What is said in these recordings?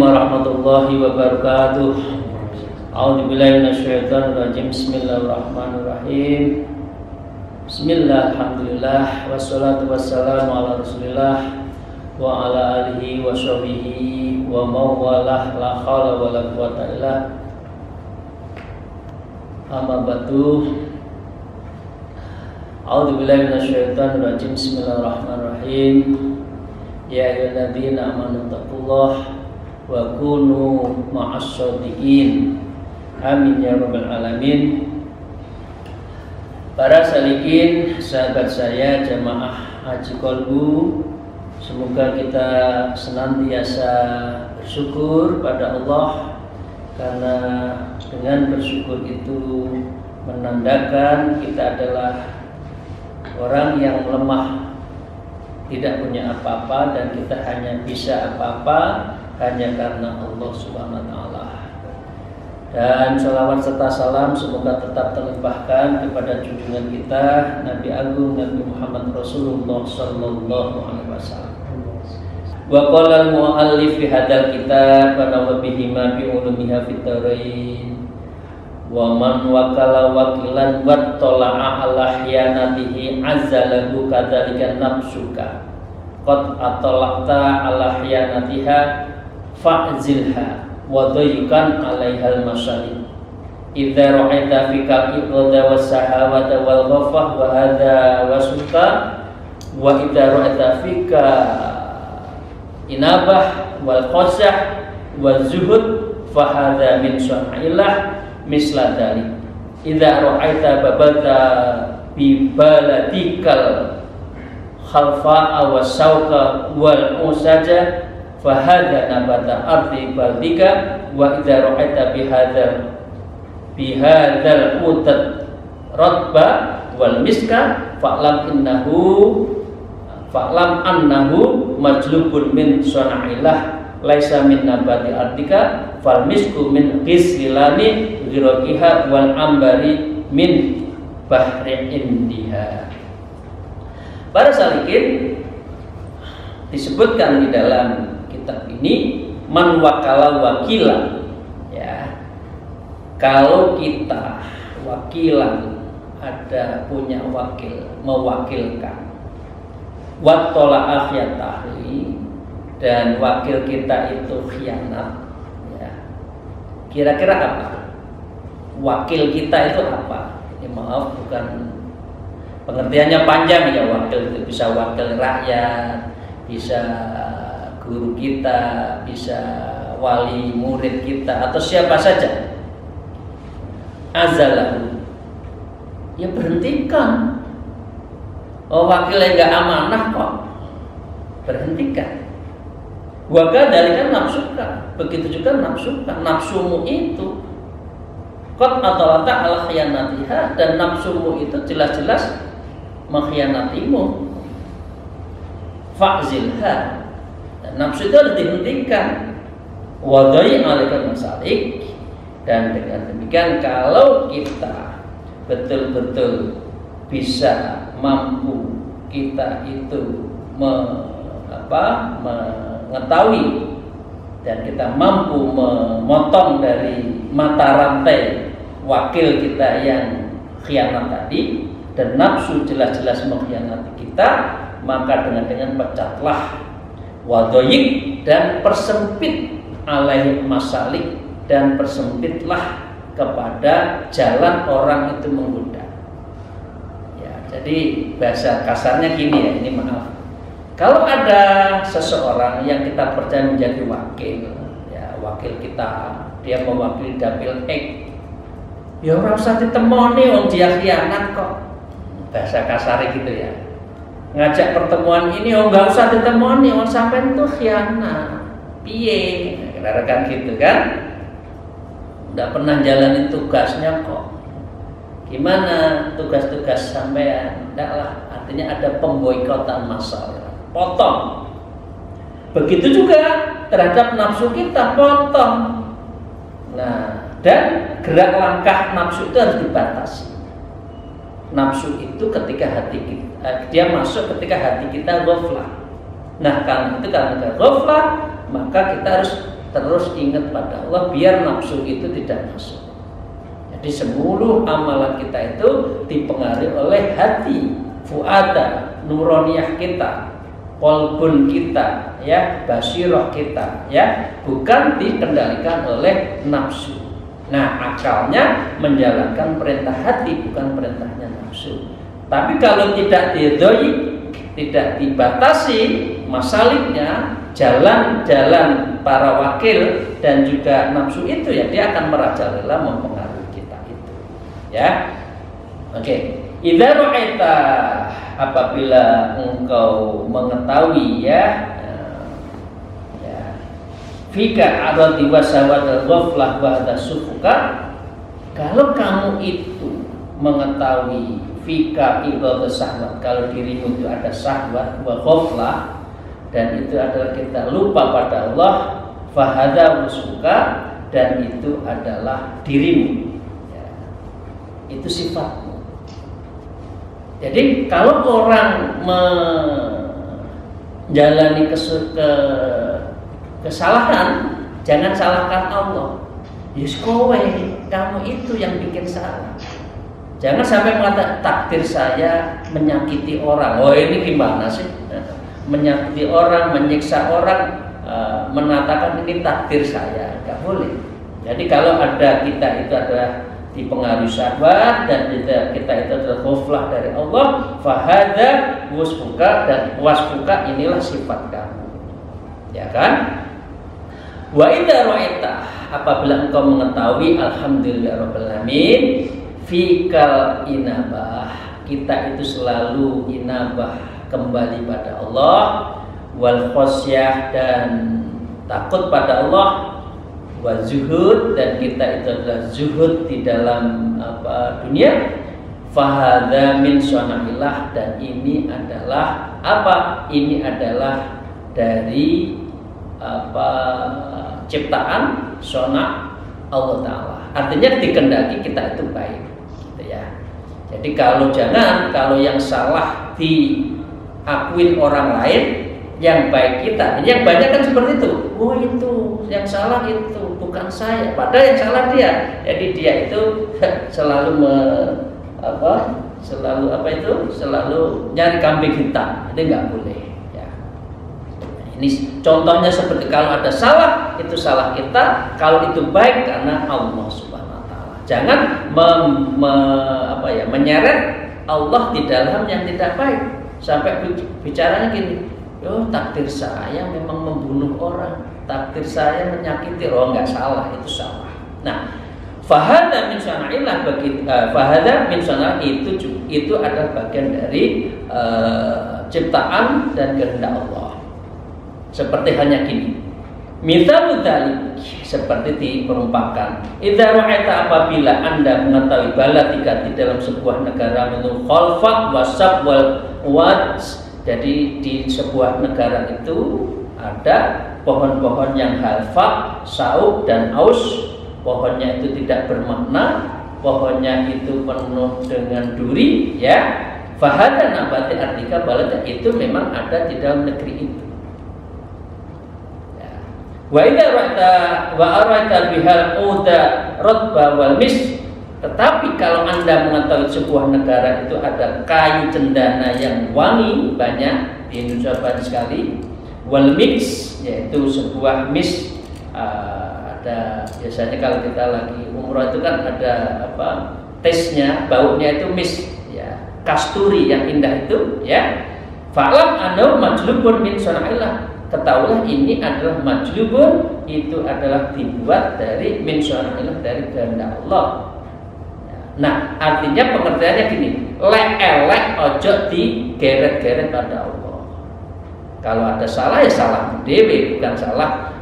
warahmatullahi wabarakatuh. A'udzubillahi minasyaitonirrajim. Bismillahirrahmanirrahim. Bismillah, alhamdulillah, wassalatu wassalamu ala rasulillah wa ala alihi wa sahbihi wa mawalah, la haula wa la quwata illa amma ba'du. A'udzubillahi minasyaitonirrajim. Bismillahirrahmanirrahim. Ya ayyuhalladzina amanu taqullaha wa kunu ma'as-shadiqin. Amin ya rabbal alamin. Para salikin, sahabat saya jamaah Haji Kolbu, semoga kita senantiasa bersyukur pada Allah, karena dengan bersyukur itu menandakan kita adalah orang yang lemah, tidak punya apa-apa, dan kita hanya bisa apa-apa hanya karena Allah Subhanahu wa Ta'ala. Dan salawat serta salam semoga tetap terlimpahkan kepada junjungan kita Nabi Agung Nabi Muhammad Rasulullah Sallallahu Alaihi Wasallam. Wa qala al-mu'allif fi hadzal kitab wa nawabihi ma bi ulumiha fit tarain wa man wakala wakilan wa tala'a ala hiyanatihi azzalahu kadzalika nafsuka qad atalaqta ala hiyanatiha fa'zilha wa dayyikan 'alaihal masalih. Idza ra'aita fika iqda was-sahawata wal ghafah wa hadza wasuka wa idza ra'aita fika inabah wal khashah wal zuhud fa hadza min sun'illah misla dzalik. Idza ra'aita babata bi baladikal khalfa wa sauqa wal usaja fahada nabata ardi baldika. Wa idza ra'aita bihadzal utat radba wal miska fa'lam annahu majlubun min sun'illah laisa min nabati ardika fal misku min ghislilani ghiraqiha wal ambari min bahri indiha. Para salikin, disebutkan di dalam kitab ini man wakala wakilan, ya, kalau kita wakilan, ada punya wakil, mewakilkan, wattola akhyatahi, dan wakil kita itu khianat, ya. Kira-kira apa? Wakil kita itu apa? Ini maaf, bukan pengertiannya panjang ya. Wakil itu bisa wakil rakyat, bisa guru kita, bisa wali murid kita, atau siapa saja. Azalahu, ya berhentikan. Oh, wakilnya nggak amanah kok, berhentikan. Waga dari kan nafsuka, begitu juga nafsuka, nafsumu itu qad atalata ala khiyanatiha, dan nafsumu itu jelas-jelas mengkhianatimu. Fa'zilha, dan nafsu itu harus dihentikan. Wadai alaikum masalik, dan dengan demikian kalau kita betul-betul bisa mampu, kita itu mengetahui dan kita mampu memotong dari mata rantai wakil kita yang khianat tadi, dan nafsu jelas-jelas mengkhianati kita, maka dengan pecatlah wadoyik, dan persempit alaih masalik, dan persempitlah kepada jalan orang itu menggoda. Ya, jadi bahasa kasarnya gini ya, ini maaf. Kalau ada seseorang yang kita percaya menjadi wakil, ya wakil kita, dia mewakili dapil X, ya orang usah ditemoni, wong dia khianat kok. Bahasa kasar gitu ya. Ngajak pertemuan ini, oh nggak usah ditemoni, oh sampai itu khianat, piye, kira-kira gitu kan? Nggak pernah jalanin tugasnya kok. Gimana tugas-tugas sampean? Enggak, artinya ada pemboikotan massal, potong. Begitu juga terhadap nafsu kita, potong. Nah, dan gerak langkah nafsu itu harus dibatasi. Nafsu itu ketika hati kita, dia masuk ketika hati kita ghaflah. Nah, karena itu karena ghaflah, maka kita harus terus ingat pada Allah biar nafsu itu tidak masuk. Jadi seluruh amalan kita itu dipengaruhi oleh hati, fuada, nuroniyah kita, qalbun kita, ya, basirah kita, ya, bukan dikendalikan oleh nafsu. Nah, akalnya menjalankan perintah hati, bukan perintahnya nafsu. Tapi kalau tidak didoi, tidak dibatasi masaliknya, jalan-jalan para wakil dan juga nafsu itu, ya dia akan merajalela mempengaruhi kita itu, ya. Oke. Idza ra'aita, apabila engkau mengetahui, ya, fika aradi wasawat ghaflah wa sufuka, kalau kamu itu mengetahui fika irada syahwat, kalau dirimu itu ada syahwat wa ghaflah, dan itu adalah kita lupa pada Allah, fahadha sufuka, dan itu adalah dirimu, ya, itu sifatmu. Jadi kalau orang menjalani kesalahan, jangan salahkan Allah. Yes, kowe, kamu itu yang bikin salah. Jangan sampai mengatakan takdir saya menyakiti orang. Oh, ini gimana sih? Menyakiti orang, menyiksa orang, mengatakan ini takdir saya. Enggak boleh. Jadi kalau ada kita itu adalah dipengaruhi syahwat dan kita itu adalah ghaflah dari Allah, fahadha wasfuka, dan wasfuka inilah sifat kamu, ya kan? Wa idza ra'aita, apabila engkau mengetahui, alhamdulillahirabbil alamin, fikal inabah, kita itu selalu inabah kembali pada Allah, wal khosyah, dan takut pada Allah, wa zuhud, dan kita itu adalah zuhud di dalam dunia, fahadha min sona'illah, dan ini adalah apa? Ini adalah dari ciptaan sona Allah Ta'ala. Artinya dikehendaki kita itu baik, gitu ya. Jadi kalau yang salah diakuin orang lain, yang baik kita, yang banyak kan seperti itu. Oh, itu yang salah itu bukan saya, padahal yang salah dia. Jadi dia itu selalu selalu nyari kambing hitam. Ini nggak boleh. Ya. Ini contohnya seperti kalau ada salah, itu salah kita. Kalau itu baik karena Allah Subhanahu Wa Taala. Jangan menyeret Allah di dalam yang tidak baik. Sampai bicaranya gini, oh, takdir saya memang membunuh orang, takdir saya menyakiti. Oh, nggak salah, itu salah. Nah, fahadha min sana'illah, fahadha min sana' itu adalah bagian dari ciptaan dan kehendak Allah. Seperti hanya gini, mithalu dzalik, seperti diperumpakan, idza ra'aita, apabila Anda mengetahui balatika di dalam sebuah negara minul khalfa wasab wal wad. Jadi di sebuah negara itu ada pohon-pohon yang halfa, sauk, dan aus. Pohonnya itu tidak bermakna, pohonnya itu penuh dengan duri, ya. Fahada nabati artika balada, itu memang ada di dalam negeri itu. Ya. Wa idza ra'ta wa araita bihal uda ratba wal mis. Tetapi kalau Anda mengetahui sebuah negara itu ada kayu cendana yang wangi, banyak di Indonesia banyak sekali, wal mix, yaitu sebuah mis, ada biasanya kalau kita lagi umroh itu kan ada tesnya, baunya itu mis, ya, kasturi yang indah itu, ya. Fa'lam annahu majlubun min sana'illah, ketahuilah ini adalah majlubun, itu adalah dibuat dari min sana'illah, dari kehendak Allah. Nah, artinya pengertiannya gini, elek ojo digeret-geret pada Allah. Kalau ada salah, ya salah dewe, bukan salah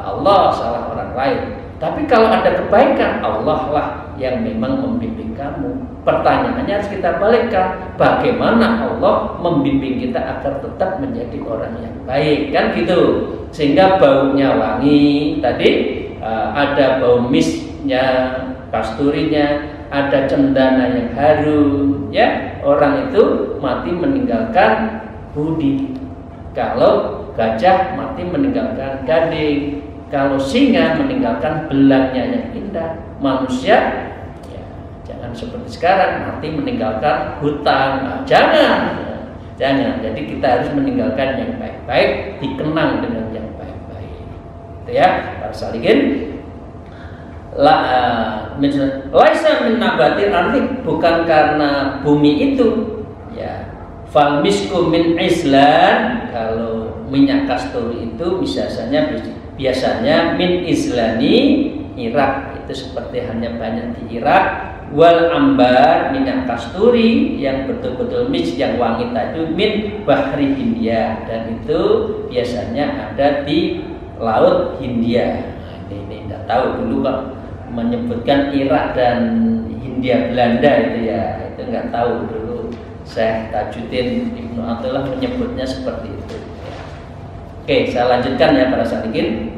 Allah, salah orang lain. Tapi kalau ada kebaikan, Allah lah yang memang membimbing kamu. Pertanyaannya harus kita balikkan, bagaimana Allah membimbing kita agar tetap menjadi orang yang baik, kan gitu. Sehingga baunya wangi, tadi ada bau misnya, kasturinya, ada cendana yang harum, ya. Orang itu mati meninggalkan budi. Kalau gajah mati meninggalkan gading. Kalau singa meninggalkan belangnya yang indah. Manusia ya, jangan seperti sekarang mati meninggalkan hutang. Nah, jangan. Jadi kita harus meninggalkan yang baik-baik, dikenang dengan yang baik-baik. Itu ya, para salikin. Laisa min nabatin, arti bukan karena bumi itu. Ya. Fal misku min islan, kalau minyak kasturi itu biasanya min islani, Irak, itu seperti hanya banyak di Irak. Wal ambar, minyak kasturi yang betul-betul mis yang wangi tadi, min bahri Hindia, dan itu biasanya ada di laut Hindia. Nah, ini tidak tahu dulu Pak menyebutkan Irak dan Hindia Belanda itu ya, itu nggak tahu dulu. Syekh Tajuddin Ibnu Athaillah menyebutnya seperti itu. Oke, saya lanjutkan ya para salikin.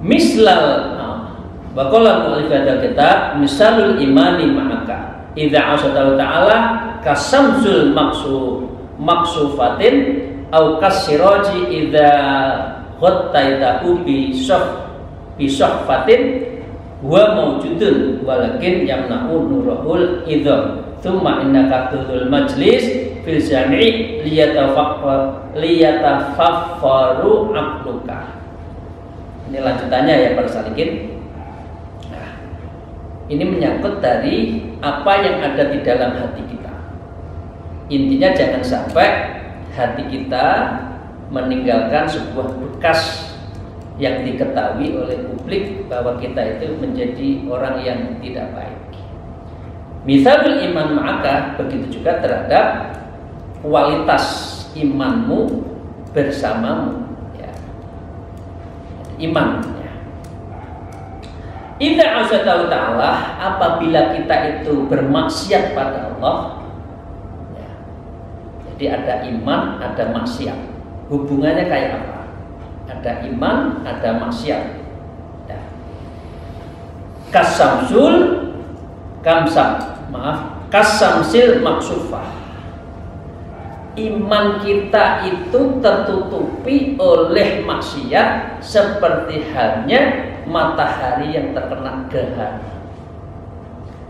Mislal Baqala mu'allif hadzal kitab misalul imani ma'aka idza asatahu ta'ala kasamsul maksufatin au kasiraji idza ghattaitahu bi sahfatin huwa mawjudun walakin yamna'u nurul idham thumma innaka tudul majlis fil jami' liyatafaffaru aqluka. Ini lanjutannya ya para salikin. Nah, ini menyangkut dari apa yang ada di dalam hati kita. Intinya jangan sampai hati kita meninggalkan sebuah bekas yang diketahui oleh publik bahwa kita itu menjadi orang yang tidak baik. Misalul iman maka begitu juga terhadap kualitas imanmu bersamamu, ya. Iman, ya. Idza azatahu ta'ala, apabila kita itu bermaksiat pada Allah, ya. Jadi ada iman, ada maksiat. Hubungannya kayak apa? Ada iman, ada maksiat. Ya. Kasamsil maksufah. Iman kita itu tertutupi oleh maksiat seperti halnya matahari yang terkena gerhana.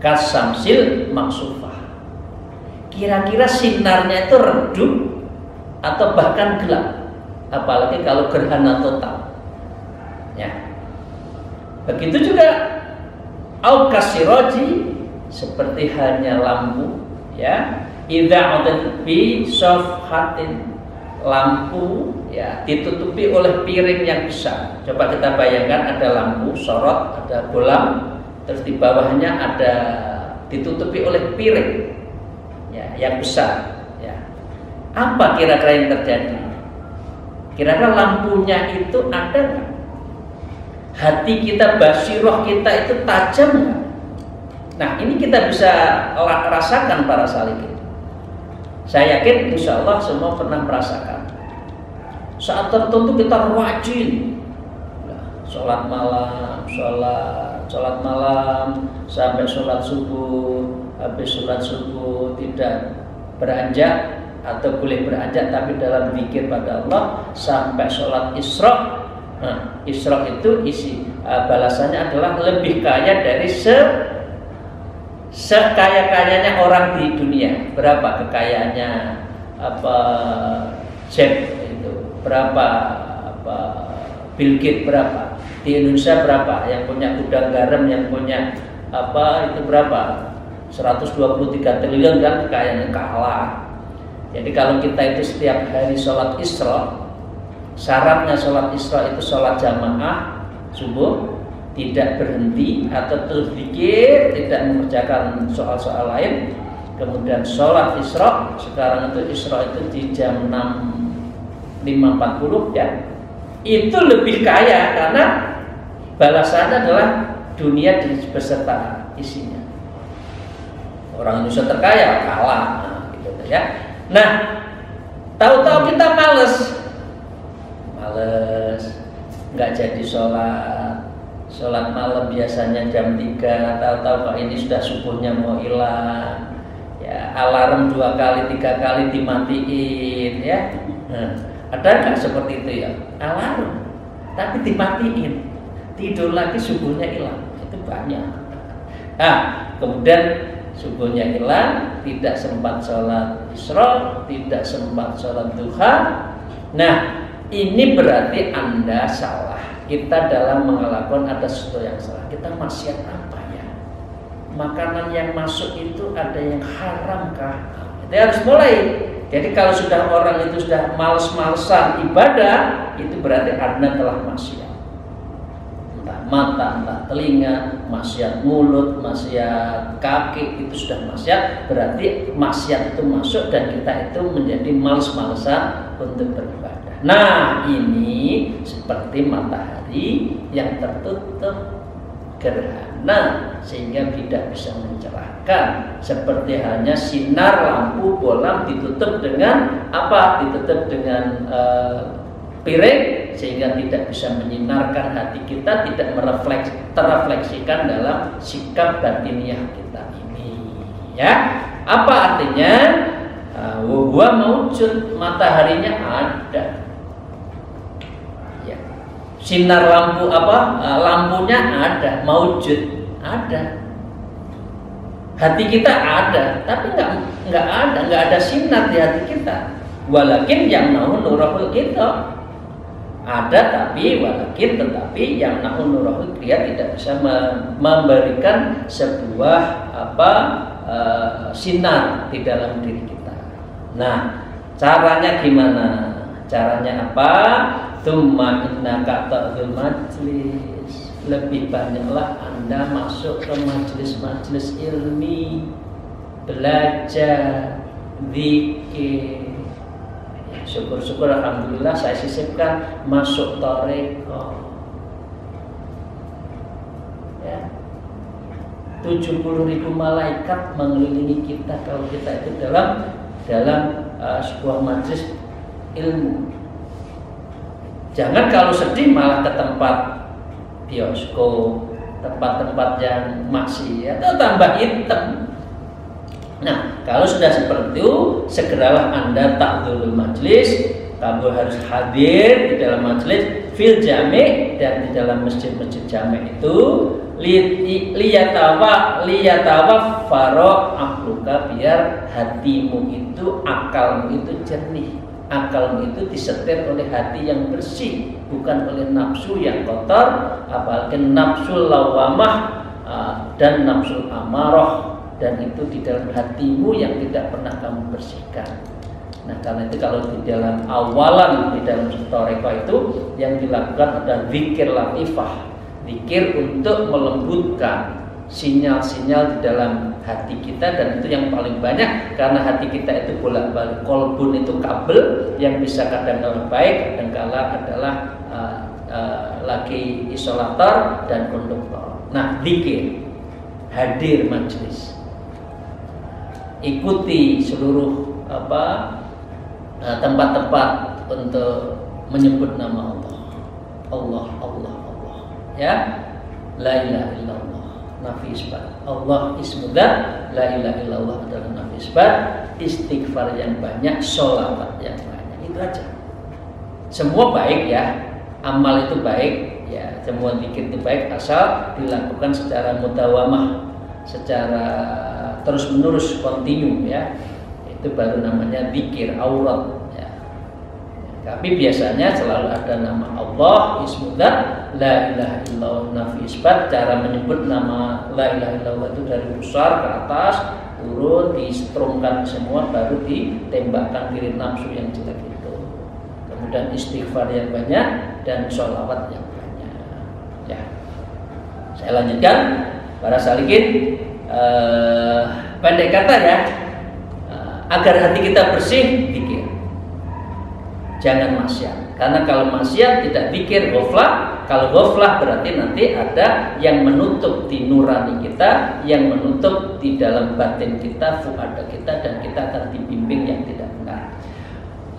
Kasamsil maksufah. Kira-kira sinarnya itu redup atau bahkan gelap. Apalagi kalau gerhana total, ya. Begitu juga al-kasiroji, seperti halnya lampu, ya. Idza bi safhatin, lampu ya ditutupi oleh piring yang besar. Coba kita bayangkan ada lampu sorot, ada bolam, terus di bawahnya ada ditutupi oleh piring ya yang besar, ya. Apa kira-kira yang terjadi? Kira-kira lampunya itu ada nggak? Hati kita, basiroh kita itu tajam nggak? Nah, ini kita bisa rasakan para salikin. Saya yakin insya Allah semua pernah merasakan. Saat tertentu kita rajin, sholat malam, sholat malam sampai sholat subuh. Habis sholat subuh tidak beranjak atau boleh beranjak tapi dalam zikir pada Allah sampai sholat Isra. Nah, Isra itu balasannya adalah lebih kaya dari sekaya-kayanya orang di dunia. Berapa kekayaannya Jeff itu? Berapa Bill Gates berapa? Di Indonesia berapa? Yang punya gudang garam, yang punya itu berapa? 123 triliun kan kekayaannya, kalah. Jadi kalau kita itu setiap hari sholat Isra, syaratnya sholat Isra itu sholat jamaah subuh, tidak berhenti atau terus zikir, tidak mengerjakan soal-soal lain. Kemudian sholat Isra, sekarang itu Isra itu di jam 5.40 ya. itu lebih kaya karena balasannya adalah dunia beserta isinya. Orang Indonesia terkaya kalah, nah, gitu ya. Nah, tahu-tahu kita males, nggak jadi sholat malam biasanya jam 3, tahu-tahu kok ini sudah subuhnya mau hilang, ya alarm 2 kali 3 kali dimatiin, ya. Nah, ada nggak seperti itu ya? Alarm, tapi dimatiin, tidur lagi subuhnya hilang, itu banyak. Nah, kemudian subuhnya hilang, tidak sempat sholat isra, tidak sempat sholat duha. Nah, ini berarti Anda salah. Kita dalam melakukan ada sesuatu yang salah. Kita maksiat apa ya? Makanan yang masuk itu ada yang haramkah? Kita harus mulai. Jadi kalau sudah orang itu sudah males-malesan ibadah, itu berarti Anda telah maksiat. Entah mata, entah telinga, maksiat mulut, maksiat kaki, itu sudah maksiat. Berarti maksiat itu masuk dan kita itu menjadi males-malesan untuk beribadah. Nah, ini seperti matahari yang tertutup gerhana sehingga tidak bisa mencerahkan. Seperti hanya sinar lampu bolam ditutup dengan apa? Ditutup dengan piring sehingga tidak bisa menyinarkan hati kita, tidak terrefleksikan dalam sikap batiniah kita ini. Ya, apa artinya? Wa maujud, mataharinya ada. Ya. Sinar lampu lampunya ada, maujud ada. Hati kita ada, tapi nggak ada sinar di hati kita. Walakin yang nahu nurahul kita ada, tetapi yang nahu nurahul dia tidak bisa memberikan sebuah sinar di dalam diri kita. Nah, caranya gimana? Caranya apa? Tsumma innaka ta'dul majlis. Lebih banyaklah Anda masuk ke majelis-majelis ilmi, belajar, zikir. Syukur-syukur alhamdulillah saya sisipkan masuk thariqah. Ya. 70.000 malaikat mengelilingi kita kalau kita itu dalam sebuah majelis ilmu. Jangan kalau sedih malah ke tempat bioskop, tempat-tempat yang maksiat atau tambah hitam. Nah, kalau sudah seperti itu, segeralah Anda ta'dzul majlis. Kamu harus hadir di dalam majelis fil jami' dan di dalam masjid-masjid jami' itu liyatawa faro akluka, biar hatimu itu, akalmu itu jernih, akalmu itu disetir oleh hati yang bersih, bukan oleh nafsu yang kotor, apalagi nafsul lawamah dan nafsul amarah, dan itu di dalam hatimu yang tidak pernah kamu bersihkan. Nah, karena itu kalau di dalam awalan di dalam thariqah itu yang dilakukan adalah zikir latifah, zikir untuk melembutkan sinyal-sinyal di dalam hati kita, dan itu yang paling banyak karena hati kita itu bolak-balik. Kolbun itu kabel yang bisa kadang-kala baik, kadang-kala adalah lagi isolator dan konduktor. Nah, zikir, hadir majelis, ikuti seluruh tempat-tempat untuk menyebut nama Allah, ya, la ilaha illallah, nafi isbat. Allah ismudzat, la ilaha illallah adalah nafi isbat. Istighfar yang banyak, sholawat yang banyak, itu aja. Semua baik ya, amal itu baik ya, semua zikir itu baik asal dilakukan secara mudawamah, secara terus menerus, kontinu ya. Itu baru namanya zikir aurat ya. Tapi biasanya selalu ada nama Allah ismudzat, la ilaha illallah nafi isbat. Cara menyebut nama la ilaha illallah itu dari besar ke atas, turun, disetrumkan semua, baru ditembakkan diri nafsu yang jelek itu. Kemudian istighfar yang banyak dan sholawat yang banyak ya. Saya lanjutkan para salikin, pendek kata ya, agar hati kita bersih, zikir. Jangan maksiat. Karena kalau maksiat tidak pikir ghaflah, kalau ghaflah berarti nanti ada yang menutup di nurani kita, yang menutup di dalam batin kita, fuada kita, dan kita akan dibimbing yang tidak benar.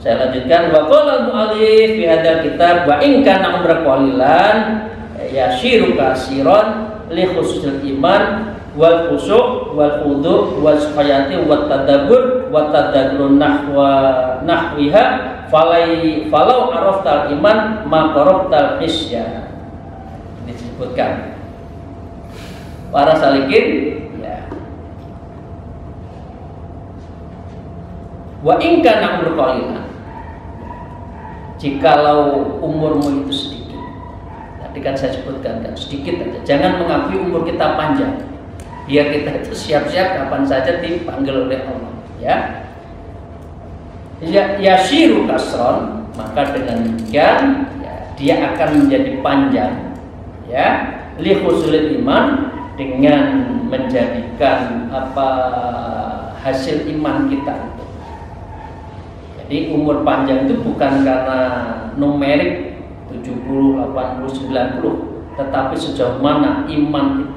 Saya lanjutkan, wa qala al-mu'allif fi hadzal kitab wa in kana umra qalilan yashiru kasiran li khususil iman wal khusyu' wal khudu' was hayati wat tadabbur wat tadabbur nahwiha falau araftal iman ma qarabtal isya. Disebutkan para salikin ya. Wa in kana umur qalilan, jikalau umurmu itu sedikit. Tadi kan saya sebutkan kan sedikit aja. Jangan mengakui umur kita panjang. Biar kita itu siap-siap kapan saja dipanggil oleh Allah, ya. Yashiru kasron, maka dengan demikian ya, dia akan menjadi panjang, ya. Li husulil iman, dengan menjadikan apa hasil iman kita. Jadi umur panjang itu bukan karena numerik 70, 80, 90, tetapi sejauh mana iman itu.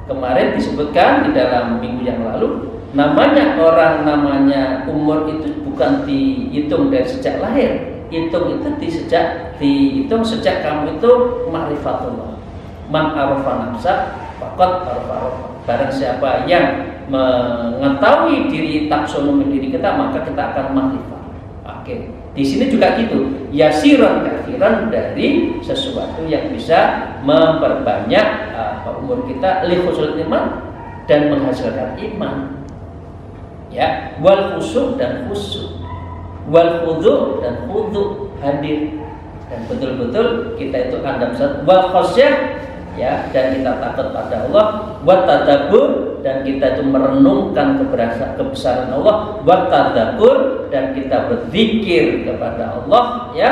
Kemarin disebutkan di dalam minggu yang lalu, namanya umur itu bukan dihitung dari sejak lahir, dihitung sejak kamu itu ma'rifatullah. Man arafa nafsa faqad arafa rabbah. Barang siapa yang mengetahui diri taksonomi diri kita, maka kita akan ma'rifat. Oke. Di sini juga gitu, yasiran kafiran dari sesuatu yang bisa memperbanyak umur kita, li khusul iman, dan menghasilkan iman. Ya, wal khusyuk dan khusyuk, wal khudu dan khudu hadir, dan betul-betul kita itu hadap wal khasyah, ya, dan kita takut pada Allah, wa tadabbur, dan kita itu merenungkan kebesaran Allah, wa tadzakur, dan kita berzikir kepada Allah, ya.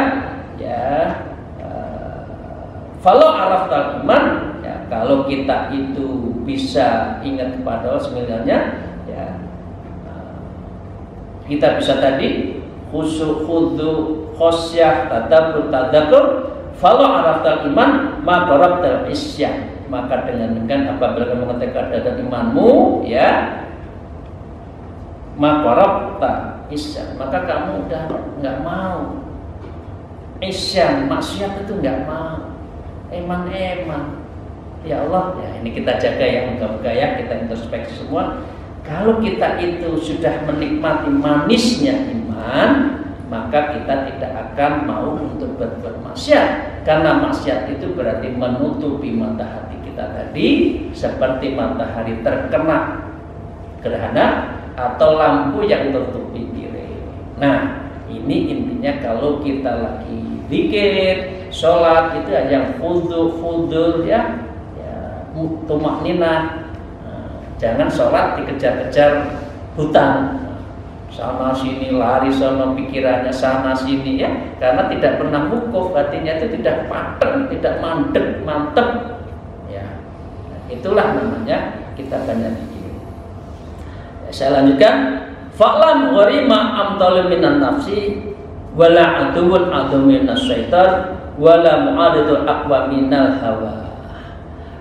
Falau araftal iman, ya, kalau kita itu bisa ingat kepada Allah sebenarnya, ya, kita bisa tadi khusyuk, khudu, khosyah, tadabbur, tadzakur. Falau araftal iman ma qarabtal isya, maka dengan apabila kamu mengatakan dan imanmu, ya, ma qarabta isya, maka kamu udah nggak mau isya, maksiat itu nggak mau, eman. Ya Allah, ya ini kita jaga ya, moga-moga ya kita introspeksi semua. Kalau kita itu sudah menikmati manisnya iman, maka kita tidak akan mau untuk berbuat maksiat, karena maksiat itu berarti menutupi mata hati kita tadi, seperti matahari terkena gerhana atau lampu yang tertutupi piring. Nah, ini intinya kalau kita lagi zikir, sholat itu yang khudur, ya, tumakninah. Jangan sholat dikejar-kejar hutan. Sana sini lari, sana pikirannya sana sini, ya, karena tidak pernah wukuf, hatinya itu tidak paten, tidak mantep, ya. Nah, itulah namanya kita banyak pikir. Ya, saya lanjutkan. Fa'lam gharima amtalu minan nafsi wala aduun adu minas syaitan wala mu'adidul aqwa minal hawa.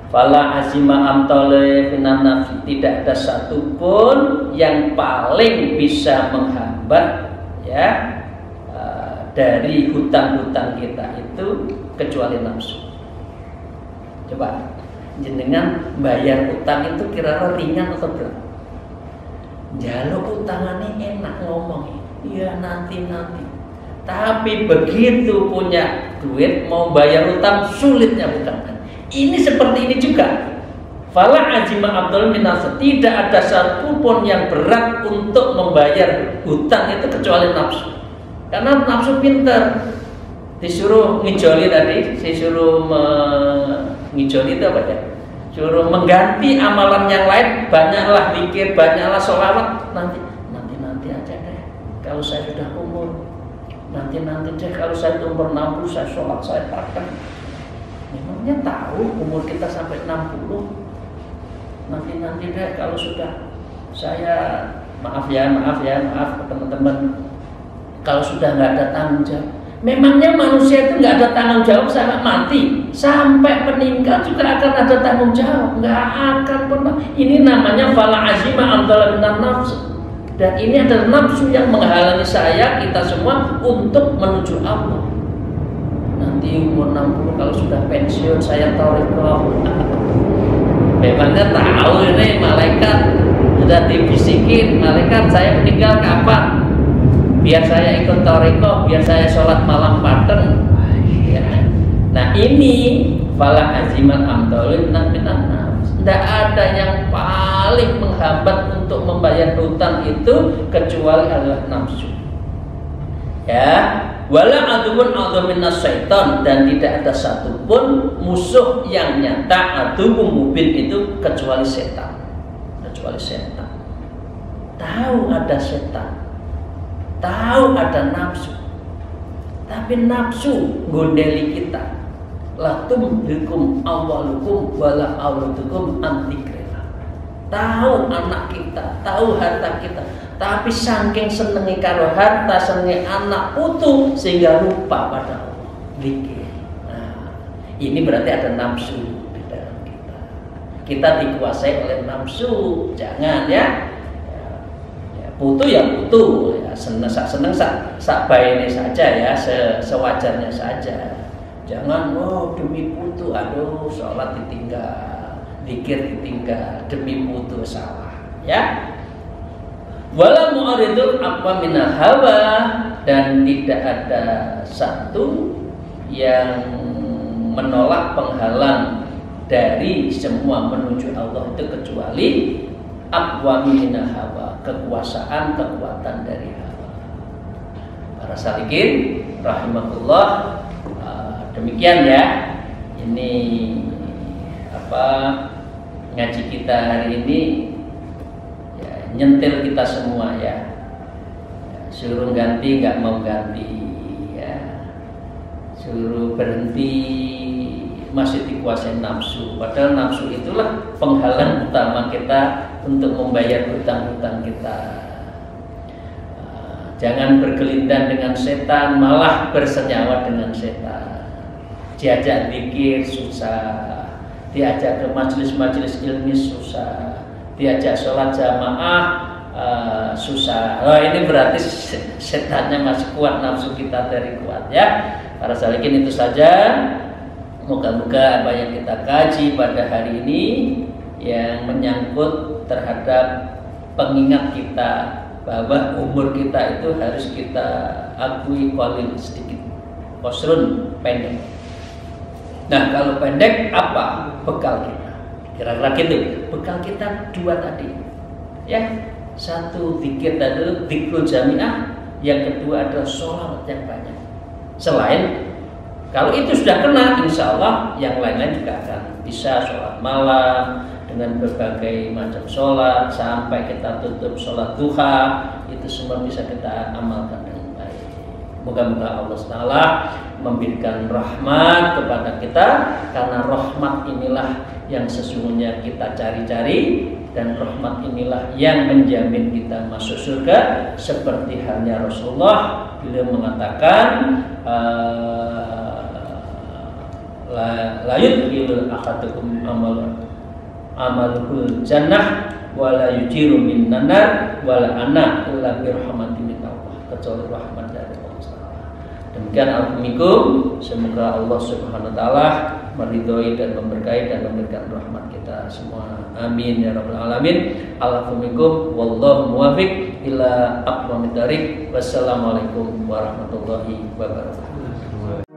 Fala azima amtole minan nafsi, tidak ada satupun yang paling bisa menghambat, ya, dari hutang-hutang kita itu kecuali nafsu. Coba jenengan bayar utang itu kira-kira ringan atau berat? Jaluk utangannya enak ngomong, iya nanti. Tapi begitu punya duit mau bayar utang, sulitnya utang. Ini seperti ini juga. Fala ajima abdul minas, tidak ada satupun yang berat untuk membayar hutang itu kecuali nafsu. Karena nafsu pintar, disuruh ngijoli tadi, disuruh ngijoli itu apa ya? Suruh mengganti amalan yang lain, banyaklah zikir, banyaklah sholawat. Nanti aja deh. Kalau saya sudah umur, nanti deh. Kalau saya umur 60, saya sholat, saya praktek. Memangnya tahu umur kita sampai 60? Nanti deh kalau sudah saya maaf teman-teman, kalau sudah nggak ada tanggung jawab, Memangnya manusia itu nggak ada tanggung jawab sampai mati, sampai meninggal juga akan ada tanggung jawab, nggak akan pernah. Ini namanya fala azima amdala minan nafsu. Dan ini adalah nafsu yang menghalangi saya, kita semua untuk menuju Allah. Nanti umur 60 kalau sudah pensiun saya thariqah. Memangnya tahu ini malaikat sudah dibisikin, malaikat saya meninggal kapan? Biar saya ikut thariqah, biar saya sholat malam bareng. Ya. Nah ini fala aziman amdalin minan nafs. Tidak ada yang paling menghambat untuk membayar hutang itu kecuali adalah nafsu. Ya, wala adumun a'dhamin syaitan, dan tidak ada satupun musuh yang nyata adumun mubin itu kecuali setan. Kecuali setan. Tahu ada setan. Tahu ada nafsu, tapi nafsu gondeli kita. La tumhikum awalukum wala auludukum an dzikrillah. Tahu anak kita, tahu harta kita, tapi saking senengi karo harta, senengi anak putu sehingga lupa pada Allah. Zikir. Nah, ini berarti ada nafsu di dalam kita. Kita dikuasai oleh nafsu, jangan ya. Putu ya putu, ya seneng sak baiknya saja ya, sewajarnya saja. Jangan demi putu, aduh sholat ditinggal, zikir ditinggal demi putu, salah ya. Wala mu'aridul apa minal hawa, dan tidak ada satu yang menolak penghalang dari semua menuju Allah itu kecuali aqwa minal hawa, kekuasaan, kekuatan dari hawa. Para salikin rahimahullah, demikian ya. Ini ngaji kita hari ini ya, nyentil kita semua ya. Suruh ganti nggak mau ganti ya. Suruh berhenti masih dikuasai nafsu. Padahal nafsu itulah penghalang utama kita untuk membayar hutang-hutang kita. Jangan berkelindan dengan setan, malah bersenyawa dengan setan. Diajak zikir susah, diajak ke majelis-majelis ilmi susah, diajak sholat jamaah susah. Ini berarti setannya masih kuat, nafsu kita dari kuat ya. Para salikin, itu saja. Moga-moga apa yang kita kaji pada hari ini yang menyangkut terhadap pengingat kita bahwa umur kita itu harus kita akui qalil, sedikit, qasrun, pendek. Nah, kalau pendek apa bekal kita? Kira-kira gitu. Bekal kita dua tadi. Ya, satu zikir tadi, zikrul jamiah, yang kedua adalah sholat yang banyak. Selain kalau itu sudah kena, insya Allah yang lain-lain juga akan bisa. Sholat malam dengan berbagai macam sholat, sampai kita tutup sholat duha, itu semua bisa kita amalkan dengan baik. Moga-moga Allah Ta'ala memberikan rahmat kepada kita, karena rahmat inilah yang sesungguhnya kita cari-cari, dan rahmat inilah yang menjamin kita masuk surga. Seperti halnya Rasulullah, beliau mengatakan la yudkhilul ahadukum amalul jannah wala yujiru minan nar wala ana illa bi rahmatin min Allah, kecuali rahmat dari Allah Taala. Demikian alfikum, semoga Allah Subhanahu wa taala meridhoi dan memberkahi dan memberikan rahmat kita semua. Amin ya rabbal alamin. Alfikum wallahu muwaffiq ila aqwamit thariq. Wassalamualaikum warahmatullahi wabarakatuh.